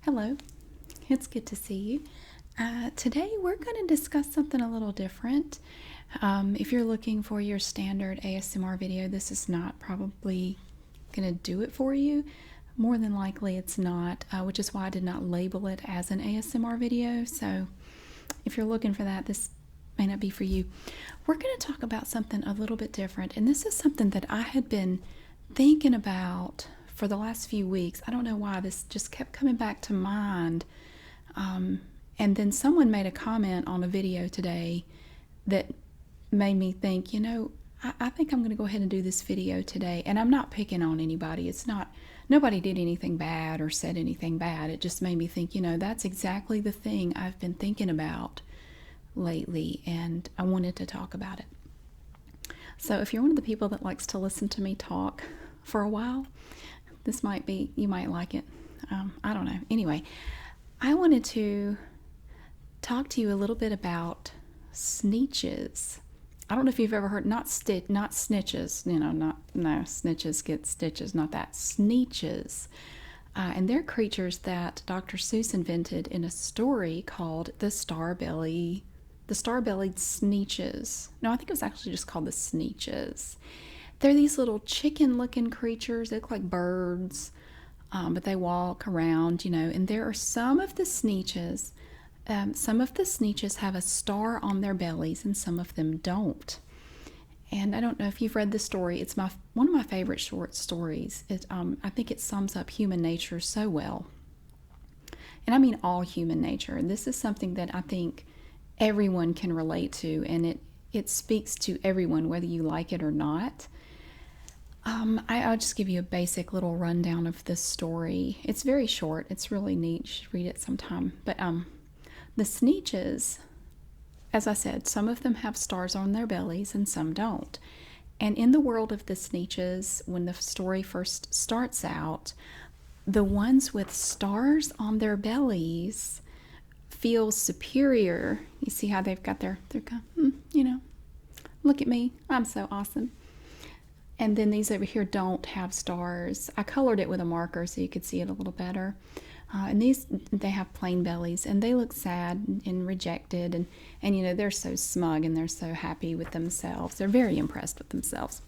Hello, it's good to see you. Today we're going to discuss something a little different. If you're looking for your standard ASMR video, this is not probably going to do it for you. More than likely it's not, which is why I did not label it as an ASMR video. So if you're looking for that, this may not be for you. We're going to talk about something a little bit different, and this is something that I had been thinking about for the last few weeks. I don't know why this just kept coming back to mind. And then someone made a comment on a video today that made me think, I think I'm going to go ahead and do this video today. And I'm not picking on anybody. Nobody did anything bad or said anything bad. It just made me think, that's exactly the thing I've been thinking about lately, and I wanted to talk about it. So if you're one of the people that likes to listen to me talk for a while, you might like it. I don't know. Anyway, I wanted to talk to you a little bit about sneetches. I don't know if you've ever heard, not snitches, snitches get stitches, not that, sneetches. And they're creatures that Dr. Seuss invented in a story called the Star-Bellied Sneetches. No, I think it was actually just called the Sneetches. They're these little chicken-looking creatures. They look like birds, but they walk around, and there are some of the Sneetches. Some of the Sneetches have a star on their bellies, and some of them don't. And I don't know if you've read the story. It's one of my favorite short stories. I think it sums up human nature so well. And I mean all human nature. This is something that I think everyone can relate to, and it speaks to everyone, whether you like it or not. I'll just give you a basic little rundown of this story. It's very short. It's really neat. You should read it sometime. But the Sneetches, as I said, some of them have stars on their bellies and some don't. And in the world of the Sneetches, when the story first starts out, the ones with stars on their bellies feel superior. You see how they've got their look at me, I'm so awesome. And then these over here don't have stars. I colored it with a marker so you could see it a little better. And they have plain bellies, and they look sad and rejected, and they're so smug and they're so happy with themselves. They're very impressed with themselves.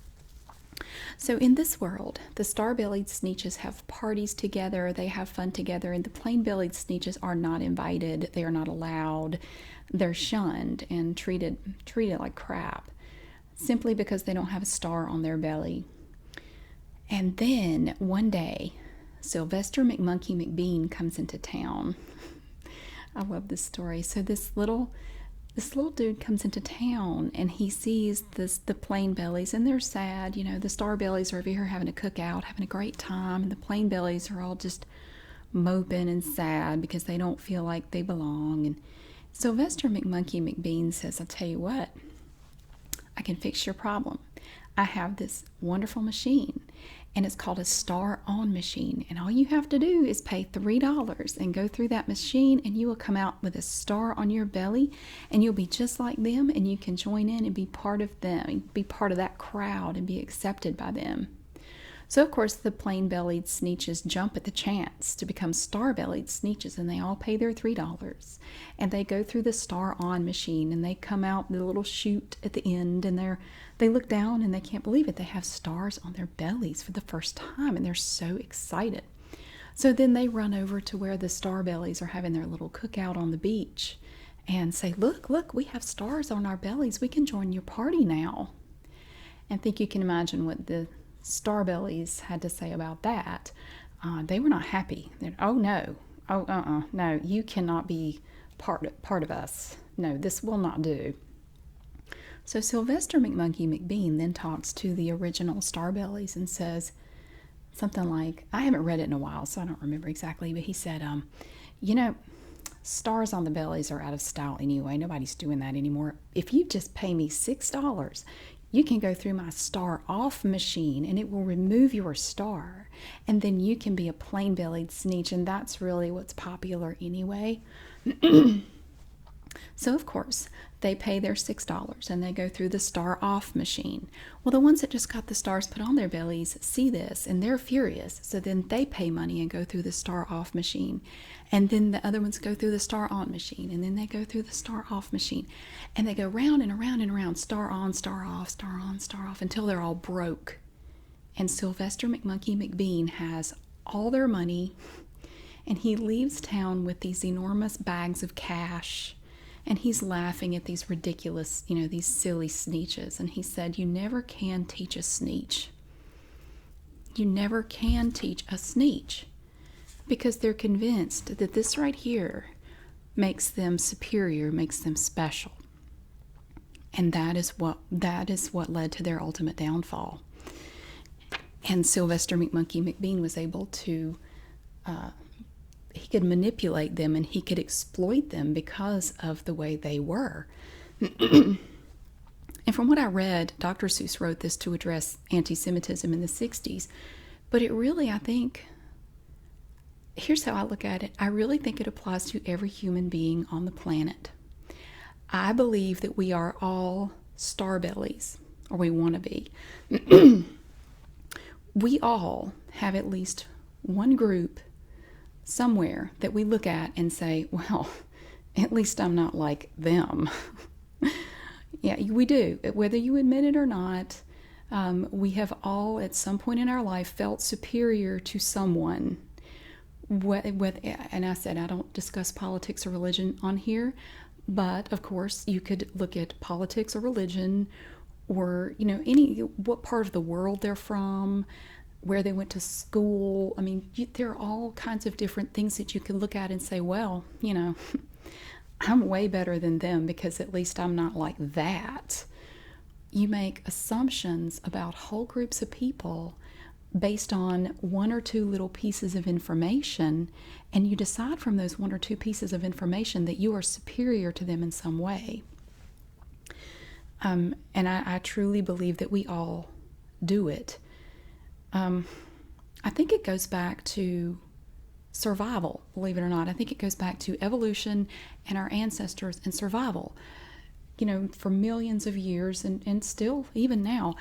So in this world, the star-bellied Sneetches have parties together, they have fun together, and the plain-bellied Sneetches are not invited, they are not allowed, they're shunned and treated like crap, simply because they don't have a star on their belly. And then one day, Sylvester McMonkey McBean comes into town. I love this story. So this little dude comes into town, and he sees the plain bellies, and they're sad. The star bellies are over here having a cookout, having a great time, and the plain bellies are all just moping and sad because they don't feel like they belong. And Sylvester McMonkey McBean says, I'll tell you what, I can fix your problem. I have this wonderful machine, and it's called a star-on machine. And all you have to do is pay $3 and go through that machine, and you will come out with a star on your belly, and you'll be just like them, and you can join in and be part of them, be part of that crowd, and be accepted by them. So, of course, the plain-bellied Sneetches jump at the chance to become star-bellied Sneetches, and they all pay their $3. And they go through the star-on machine, and they come out with a little chute at the end, and they look down, and they can't believe it. They have stars on their bellies for the first time, and they're so excited. So then they run over to where the star-bellies are having their little cookout on the beach and say, look, we have stars on our bellies. We can join your party now. And I think you can imagine what the Star-Bellies had to say about that. They were not happy. No, you cannot be part of us. No, this will not do. So Sylvester McMonkey McBean then talks to the original Star-Bellies and says something like, I haven't read it in a while, so I don't remember exactly, but he said, stars on the bellies are out of style anyway. Nobody's doing that anymore. If you just pay me $6, you can go through my star-off machine, and it will remove your star, and then you can be a plain-bellied Sneetch, and that's really what's popular anyway. So, of course, They pay their $6 and they go through the star off machine. Well, the ones that just got the stars put on their bellies see this and they're furious. So then they pay money and go through the star off machine. And then the other ones go through the star on machine. And then they go through the star off machine. And they go round and around and around, star on, star off, star on, star off, until they're all broke. And Sylvester McMonkey McBean has all their money. And he leaves town with these enormous bags of cash. And he's laughing at these ridiculous, these silly sneeches. And he said, you never can teach a sneech. You never can teach a sneech. Because they're convinced that this right here makes them superior, makes them special. And that is what led to their ultimate downfall. And Sylvester McMonkey McBean was able to he could manipulate them and he could exploit them because of the way they were. And from what I read, Dr. Seuss wrote this to address anti-Semitism in the 60s. But it really, I think, here's how I look at it. I really think it applies to every human being on the planet. I believe that we are all star-bellies, or we want to be. We all have at least one group somewhere that we look at and say, well, at least I'm not like them. Yeah, we do. Whether you admit it or not, we have all at some point in our life felt superior to someone. And I said I don't discuss politics or religion on here, but of course you could look at politics or religion or, what part of the world they're from, where they went to school. I mean, there are all kinds of different things that you can look at and say, well, I'm way better than them because at least I'm not like that. You make assumptions about whole groups of people based on one or two little pieces of information, and you decide from those one or two pieces of information that you are superior to them in some way. And I truly believe that we all do it. I think it goes back to survival, believe it or not. I think it goes back to evolution and our ancestors and survival. For millions of years and still even now,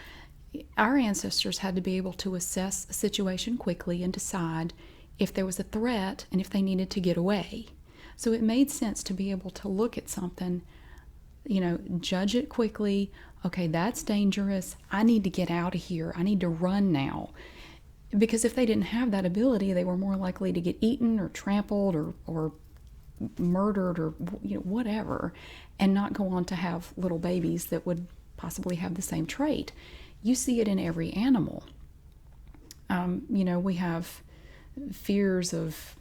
our ancestors had to be able to assess a situation quickly and decide if there was a threat and if they needed to get away. So it made sense to be able to look at something, judge it quickly. Okay, that's dangerous. I need to get out of here. I need to run now. Because if they didn't have that ability, they were more likely to get eaten or trampled or murdered or whatever, and not go on to have little babies that would possibly have the same trait. You see it in every animal. We have fears of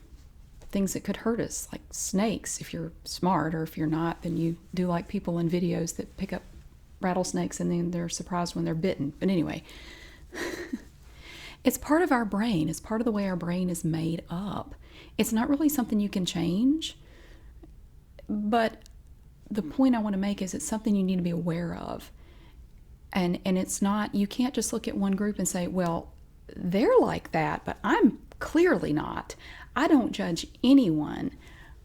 things that could hurt us, like snakes, if you're smart, or if you're not, then you do like people in videos that pick up rattlesnakes and then they're surprised when they're bitten. But anyway, it's part of our brain. It's part of the way our brain is made up. It's not really something you can change, but the point I want to make is it's something you need to be aware of. And it's not, you can't just look at one group and say, well, they're like that, but I'm clearly not. I don't judge anyone.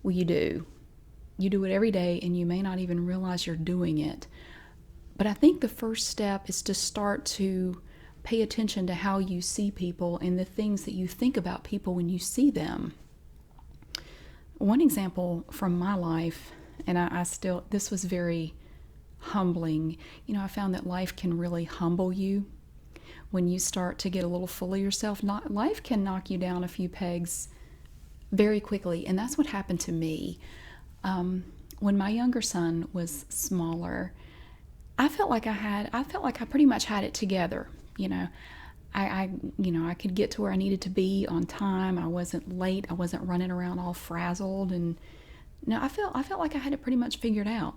Well, you do. You do it every day, and you may not even realize you're doing it. But I think the first step is to start to pay attention to how you see people and the things that you think about people when you see them. One example from my life, and this was very humbling. I found that life can really humble you when you start to get a little full of yourself. Life can knock you down a few pegs very quickly, and that's what happened to me. When my younger son was smaller, I felt like I pretty much had it together. I could get to where I needed to be on time. I wasn't late. I wasn't running around all frazzled, and I felt like I had it pretty much figured out.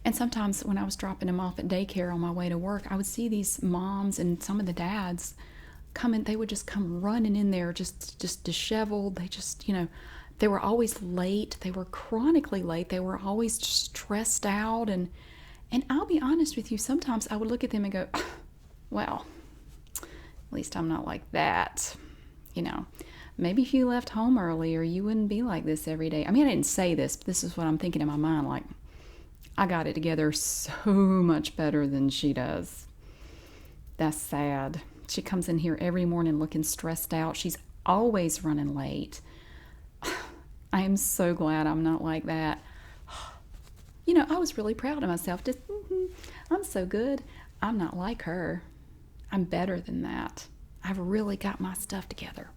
And sometimes when I was dropping him off at daycare on my way to work, I would see these moms and some of the dads come in. They would just come running in there, just disheveled. They just, they were always late. They were chronically late. They were always stressed out. And I'll be honest with you, sometimes I would look at them and go, well, at least I'm not like that. Maybe if you left home earlier, you wouldn't be like this every day. I mean, I didn't say this, but this is what I'm thinking in my mind. Like, I got it together so much better than she does. That's sad. She comes in here every morning looking stressed out. She's always running late. I am so glad I'm not like that. I was really proud of myself. Just, I'm so good. I'm not like her. I'm better than that. I've really got my stuff together.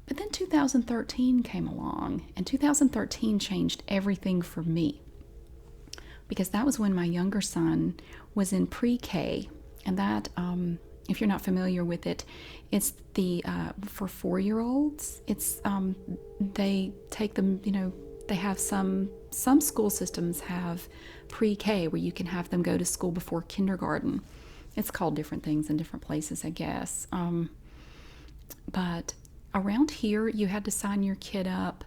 But then 2013 came along, and 2013 changed everything for me because that was when my younger son was in pre-K, and that, if you're not familiar with it, it's the for 4-year-olds. It's they take them. They have some school systems have pre-K where you can have them go to school before kindergarten. It's called different things in different places, I guess. But around here, you had to sign your kid up,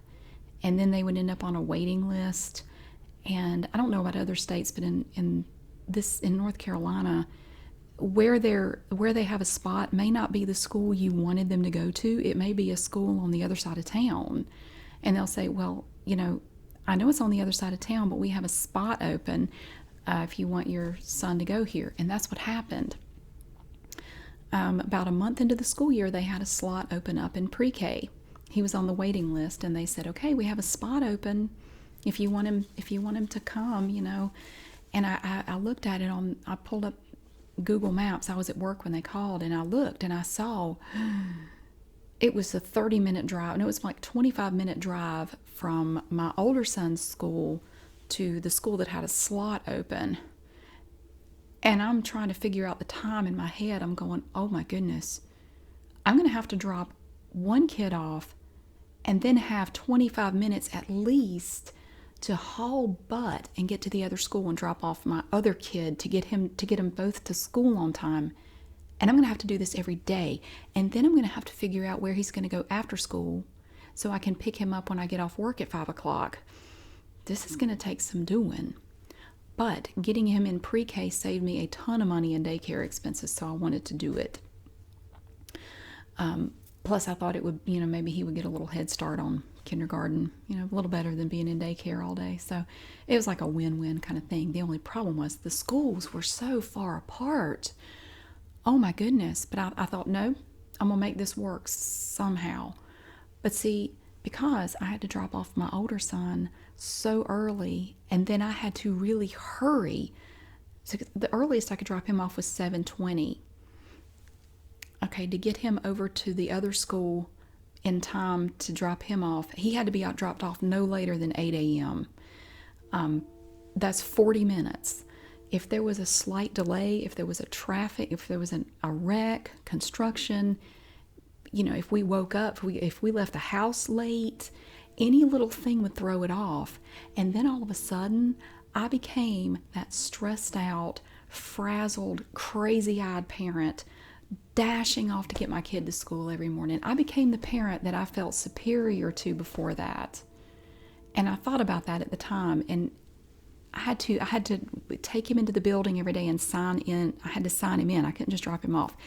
and then they would end up on a waiting list. And I don't know about other states, but in North Carolina, where they have a spot may not be the school you wanted them to go to. It may be a school on the other side of town, and they'll say, well, I know it's on the other side of town, but we have a spot open if you want your son to go here. And that's what happened. About a month into the school year, they had a slot open up in pre-K. He was on the waiting list, and they said, okay, we have a spot open if you want him to come. And I looked at it I pulled up Google Maps. I was at work when they called, and I looked and I saw it was a 30-minute drive. No, it was like 25-minute drive from my older son's school to the school that had a slot open. And I'm trying to figure out the time in my head. I'm going, oh my goodness, I'm going to have to drop one kid off and then have 25 minutes at least to haul butt and get to the other school and drop off my other kid to get them both to school on time. And I'm going to have to do this every day. And then I'm going to have to figure out where he's going to go after school so I can pick him up when I get off work at 5 o'clock. This is going to take some doing. But getting him in pre-K saved me a ton of money in daycare expenses, so I wanted to do it. Plus, I thought it would, maybe he would get a little head start on kindergarten, a little better than being in daycare all day. So it was like a win-win kind of thing. The only problem was the schools were so far apart. Oh my goodness. But I thought, no, I'm going to make this work somehow. But see, because I had to drop off my older son so early, and then I had to really hurry. So the earliest I could drop him off was 7:20. Okay, to get him over to the other school in time to drop him off, he had to be dropped off no later than 8 a.m. That's 40 minutes. If there was a slight delay, if there was if there was a wreck, construction, if we woke up, if we left the house late, any little thing would throw it off. And then all of a sudden, I became that stressed out, frazzled, crazy-eyed parent dashing off to get my kid to school every morning. I became the parent that I felt superior to before that. And I thought about that at the time, and I had to take him into the building every day and sign in. I had to sign him in. I couldn't just drop him off.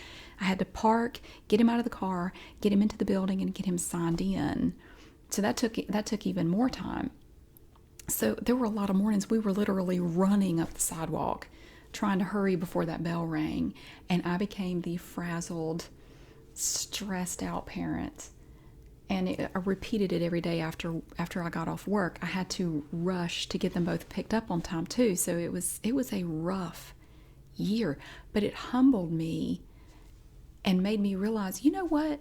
I had to park, get him out of the car, get him into the building, and get him signed in. So that took even more time. So there were a lot of mornings we were literally running up the sidewalk, trying to hurry before that bell rang. And I became the frazzled, stressed out parent. And I repeated it every day after I got off work. I had to rush to get them both picked up on time too. So it was a rough year, but it humbled me and made me realize, you know what?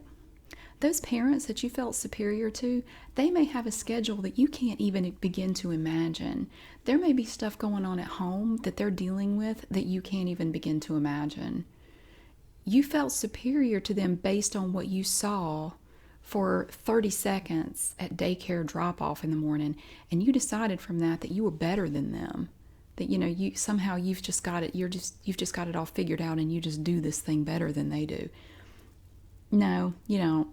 Those parents that you felt superior to, they may have a schedule that you can't even begin to imagine. There may be stuff going on at home that they're dealing with that you can't even begin to imagine. You felt superior to them based on what you saw for 30 seconds at daycare drop-off in the morning, and you decided from that you were better than them. That you've just got it. You've just got it all figured out, and you just do this thing better than they do. No, you don't.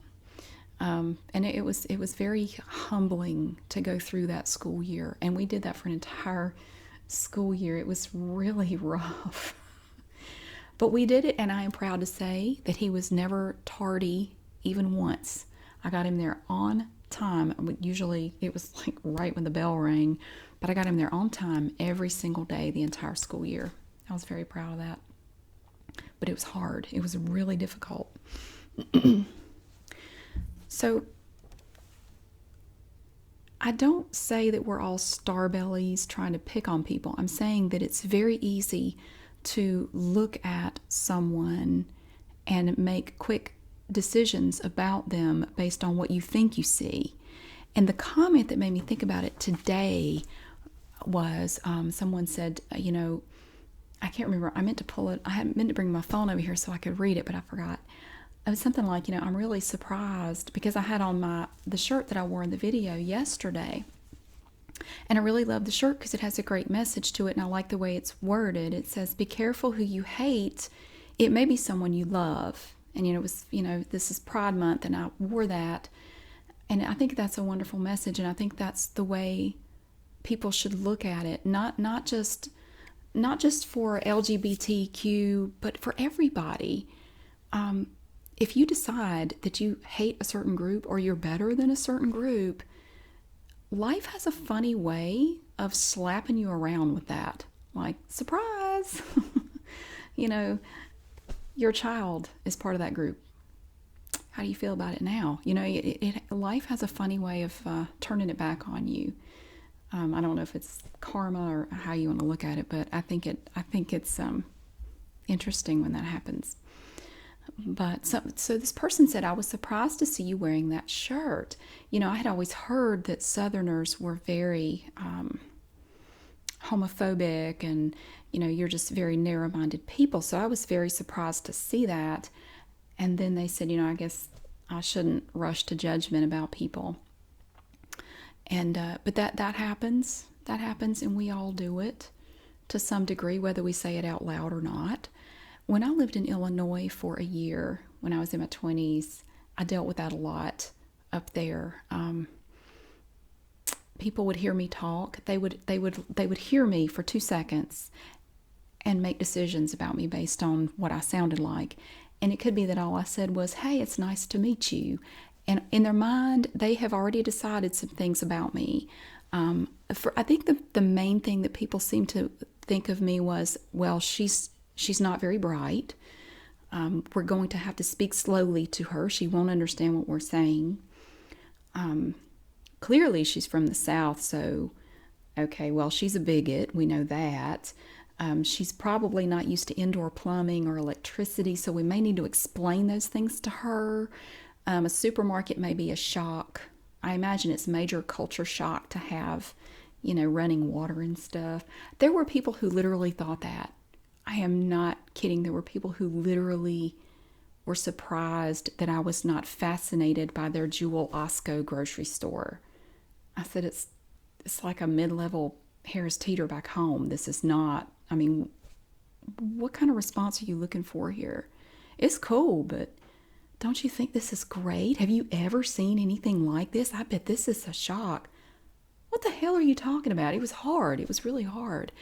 And it was very humbling to go through that school year, and we did that for an entire school year. It was really rough, but we did it, and I am proud to say that he was never tardy even once. I got him there on time. Usually it was like right when the bell rang, but I got him there on time every single day the entire school year. I was very proud of that. But it was hard. It was really difficult. So I don't say that we're all star-bellies trying to pick on people. I'm saying that it's very easy to look at someone and make quick decisions about them based on what you think you see. And the comment that made me think about it today was someone said, I can't remember. I meant to pull it. I had meant to bring my phone over here so I could read it, but I forgot. It was something like, I'm really surprised because I had on the shirt that I wore in the video yesterday. And I really love the shirt because it has a great message to it, and I like the way it's worded. It says, "Be careful who you hate. It may be someone you love." And, it was, this is Pride Month, and I wore that. And I think that's a wonderful message, and I think that's the way people should look at it. Not just for LGBTQ, but for everybody. If you decide that you hate a certain group or you're better than a certain group, life has a funny way of slapping you around with that. Like, surprise! Your child is part of that group. How do you feel about it now? Life has a funny way of turning it back on you. I don't know if it's karma or how you want to look at it, but I think it's interesting when that happens. But so this person said, "I was surprised to see you wearing that shirt. I had always heard that Southerners were very homophobic and, you're just very narrow-minded people. So I was very surprised to see that." And then they said, I guess I shouldn't rush to judgment about people. And but that happens. That happens, and we all do it to some degree, whether we say it out loud or not. When I lived in Illinois for a year, when I was in my 20s, I dealt with that a lot up there. People would hear me talk. They would hear me for 2 seconds and make decisions about me based on what I sounded like. And it could be that all I said was, "Hey, it's nice to meet you." And in their mind, they have already decided some things about me. I think the main thing that people seem to think of me was, well, she's not very bright. We're going to have to speak slowly to her. She won't understand what we're saying. Clearly, she's from the South, so, okay, well, she's a bigot. We know that. She's probably not used to indoor plumbing or electricity, so we may need to explain those things to her. A supermarket may be a shock. I imagine it's major culture shock to have, running water and stuff. There were people who literally thought that. I am not kidding. There were people who literally were surprised that I was not fascinated by their Jewel Osco grocery store. I said, it's like a mid-level Harris Teeter back home. This is not, what kind of response are you looking for here? It's cool, but don't you think this is great? Have you ever seen anything like this? I bet this is a shock. What the hell are you talking about? It was hard. It was really hard.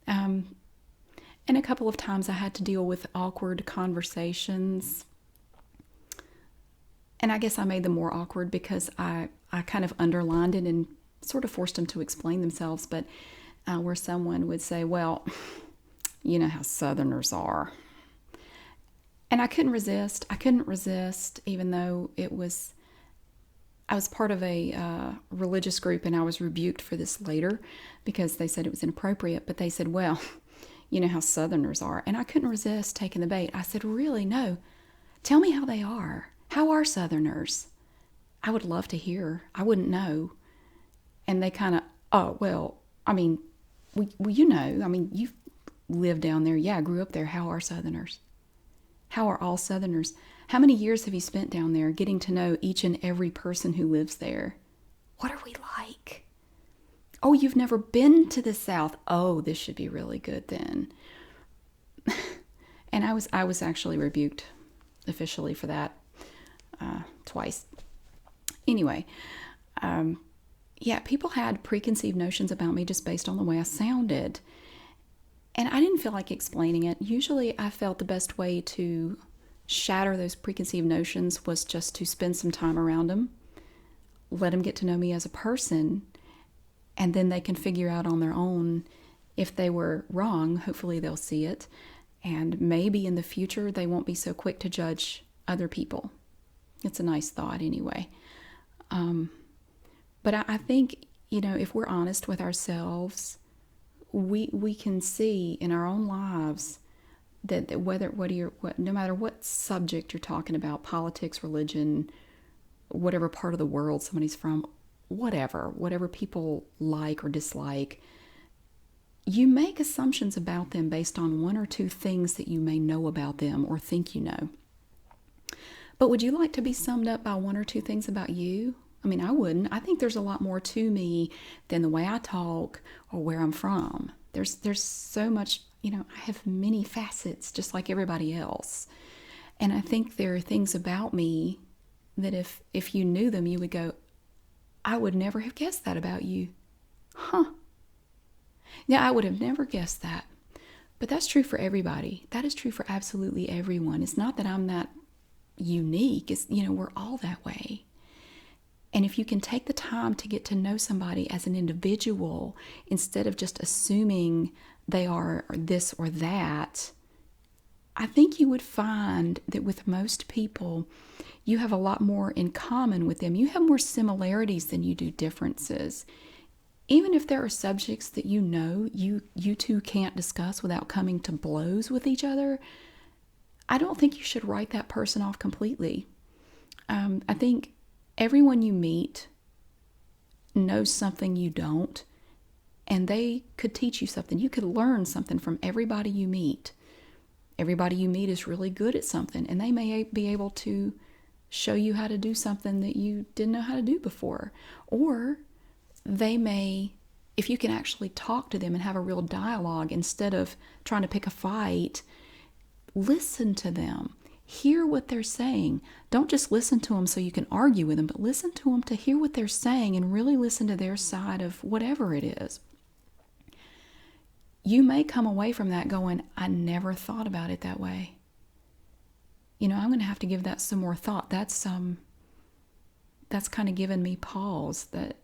And a couple of times I had to deal with awkward conversations. And I guess I made them more awkward because I kind of underlined it and sort of forced them to explain themselves. But where someone would say, "Well, you know how Southerners are." And I couldn't resist. Even though I was part of a religious group, and I was rebuked for this later because they said it was inappropriate. But they said, "Well, you know how Southerners are." And I couldn't resist taking the bait. I said, "Really? No. Tell me how they are. How are Southerners? I would love to hear. I wouldn't know." And they kind of, "Oh, well, you've lived down there. Yeah, I grew up there. How are Southerners? How are all Southerners? How many years have you spent down there getting to know each and every person who lives there? What are we like? Oh, you've never been to the South. Oh, this should be really good then." And I was actually rebuked officially for that twice. Anyway, people had preconceived notions about me just based on the way I sounded. And I didn't feel like explaining it. Usually I felt the best way to shatter those preconceived notions was just to spend some time around them. let them get to know me as a person, and then they can figure out on their own if they were wrong. Hopefully they'll see it, and maybe in the future they won't be so quick to judge other people. It's a nice thought anyway. But I think, if we're honest with ourselves, we can see in our own lives that no matter what subject you're talking about, politics, religion, whatever part of the world somebody's from, whatever people like or dislike, you make assumptions about them based on one or two things that you may know about them or think you know. But would you like to be summed up by one or two things about you? I mean, I wouldn't. I think there's a lot more to me than the way I talk or where I'm from. There's so much, I have many facets just like everybody else. And I think there are things about me that if you knew them, you would go, I would never have guessed that about you. Huh. Yeah, I would have never guessed that. But that's true for everybody. That is true for absolutely everyone. It's not that I'm that unique. It's, we're all that way. And if you can take the time to get to know somebody as an individual instead of just assuming they are this or that, I think you would find that with most people, you have a lot more in common with them. You have more similarities than you do differences. Even if there are subjects that you two can't discuss without coming to blows with each other, I don't think you should write that person off completely. I think everyone you meet knows something you don't, and they could teach you something. You could learn something from everybody you meet. Everybody you meet is really good at something, and they may be able to show you how to do something that you didn't know how to do before. Or they may, if you can actually talk to them and have a real dialogue instead of trying to pick a fight, listen to them. Hear what they're saying. Don't just listen to them so you can argue with them, but listen to them to hear what they're saying and really listen to their side of whatever it is. You may come away from that going, I never thought about it that way. I'm going to have to give that some more thought. That's kind of given me pause that,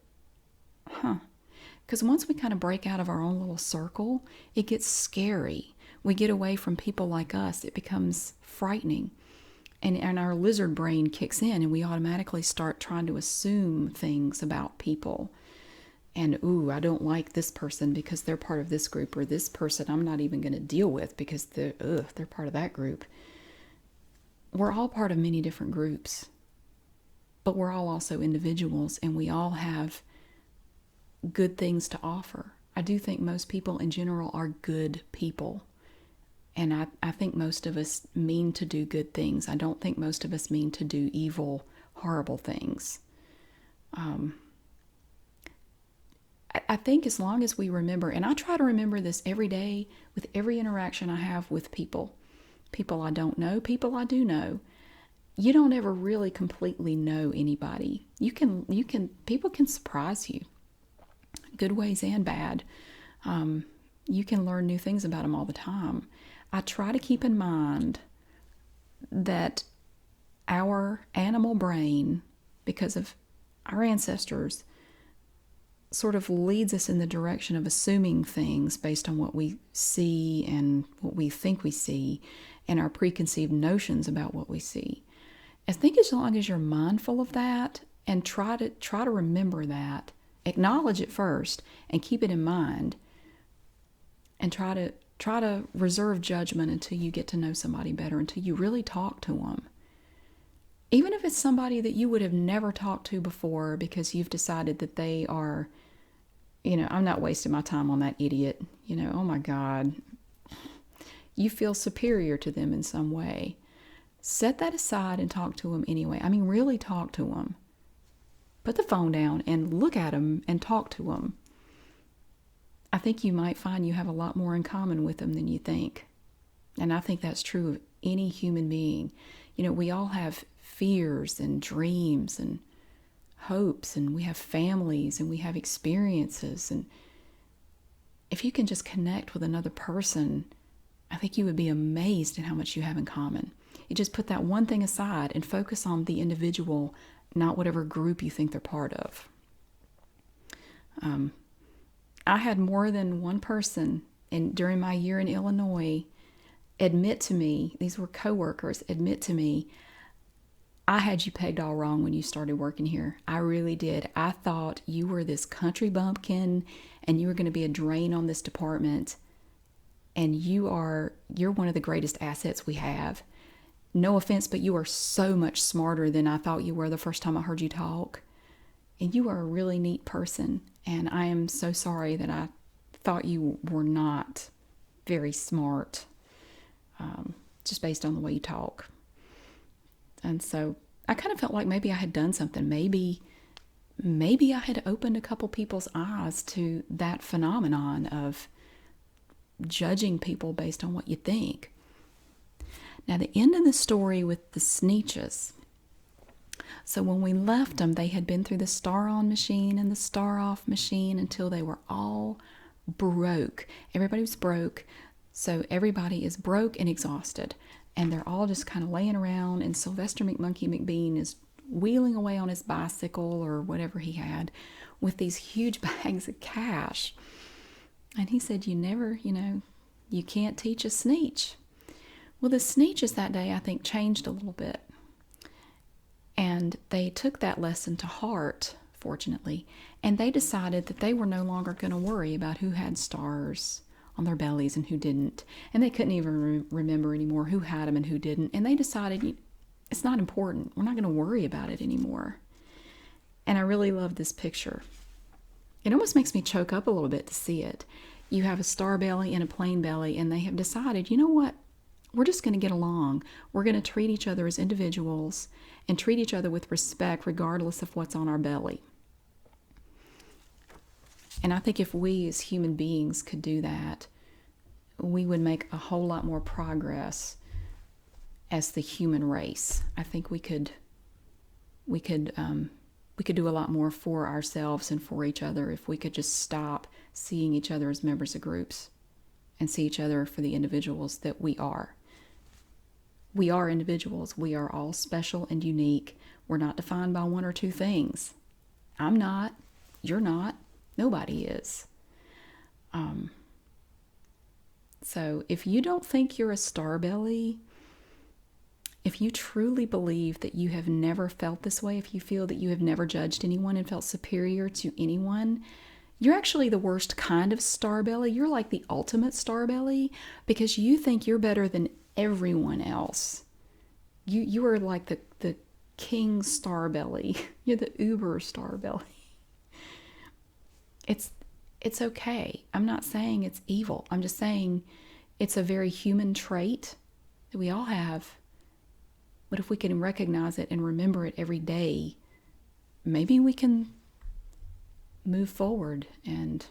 because once we kind of break out of our own little circle, it gets scary. We get away from people like us. It becomes frightening. And our lizard brain kicks in, and we automatically start trying to assume things about people. And, I don't like this person because they're part of this group, or this person I'm not even going to deal with because they're part of that group. We're all part of many different groups, but we're all also individuals, and we all have good things to offer. I do think most people in general are good people. And I think most of us mean to do good things. I don't think most of us mean to do evil, horrible things. I think as long as we remember, and I try to remember this every day with every interaction I have with people I don't know, people I do know, you don't ever really completely know anybody. People can surprise you, good ways and bad. You can learn new things about them all the time. I try to keep in mind that our animal brain, because of our ancestors, sort of leads us in the direction of assuming things based on what we see and what we think we see and our preconceived notions about what we see. I think as long as you're mindful of that and try to remember that, acknowledge it first and keep it in mind, and try to reserve judgment until you get to know somebody better, until you really talk to them. Even if it's somebody that you would have never talked to before because you've decided that they are, I'm not wasting my time on that idiot. Oh my God. You feel superior to them in some way. Set that aside and talk to them anyway. I mean, really talk to them. Put the phone down and look at them and talk to them. I think you might find you have a lot more in common with them than you think. And I think that's true of any human being. We all have fears and dreams and hopes, and we have families and we have experiences. And if you can just connect with another person, I think you would be amazed at how much you have in common. You just put that one thing aside and focus on the individual not whatever group you think they're part of. I had more than one person during my year in Illinois admit to me, these were coworkers, admit to me, I had you pegged all wrong when you started working here. I really did. I thought you were this country bumpkin and you were going to be a drain on this department. And you're one of the greatest assets we have. No offense, but you are so much smarter than I thought you were the first time I heard you talk. And you are a really neat person. And I am so sorry that I thought you were not very smart, just based on the way you talk. And so I kind of felt like maybe I had done something. Maybe I had opened a couple people's eyes to that phenomenon of judging people based on what you think. Now, the end of the story with the Sneetches. So when we left them, they had been through the star-on machine and the star-off machine until they were all broke. Everybody was broke. So everybody is broke and exhausted. And they're all just kind of laying around, and Sylvester McMonkey McBean is wheeling away on his bicycle or whatever he had with these huge bags of cash. And he said, you can't teach a Sneetch. Well, the Sneetches that day, I think, changed a little bit. And they took that lesson to heart, fortunately, and they decided that they were no longer going to worry about who had stars on their bellies and who didn't. And they couldn't even remember anymore who had them and who didn't. And they decided it's not important. We're not going to worry about it anymore. And I really love this picture. It almost makes me choke up a little bit to see it. You have a star belly and a plain belly, and they have decided, you know what? We're just going to get along. We're going to treat each other as individuals and treat each other with respect regardless of what's on our belly. And I think if we as human beings could do that, we would make a whole lot more progress as the human race. I think we could do a lot more for ourselves and for each other if we could just stop seeing each other as members of groups and see each other for the individuals that we are. We are individuals. We are all special and unique. We're not defined by one or two things. I'm not. You're not. Nobody is. So if you don't think you're a star-belly, if you truly believe that you have never felt this way, if you feel that you have never judged anyone and felt superior to anyone, you're actually the worst kind of star-belly. You're like the ultimate star-belly because you think you're better than everyone else. You are like the king star-belly. You're the uber star-belly. It's okay. I'm not saying it's evil. I'm just saying it's a very human trait that we all have. But if we can recognize it and remember it every day, maybe we can move forward and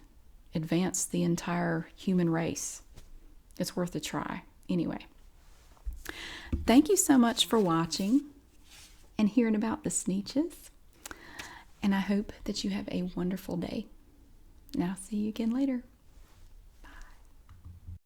advance the entire human race. It's worth a try. Anyway, thank you so much for watching and hearing about the Sneetches. And I hope that you have a wonderful day. And I'll see you again later.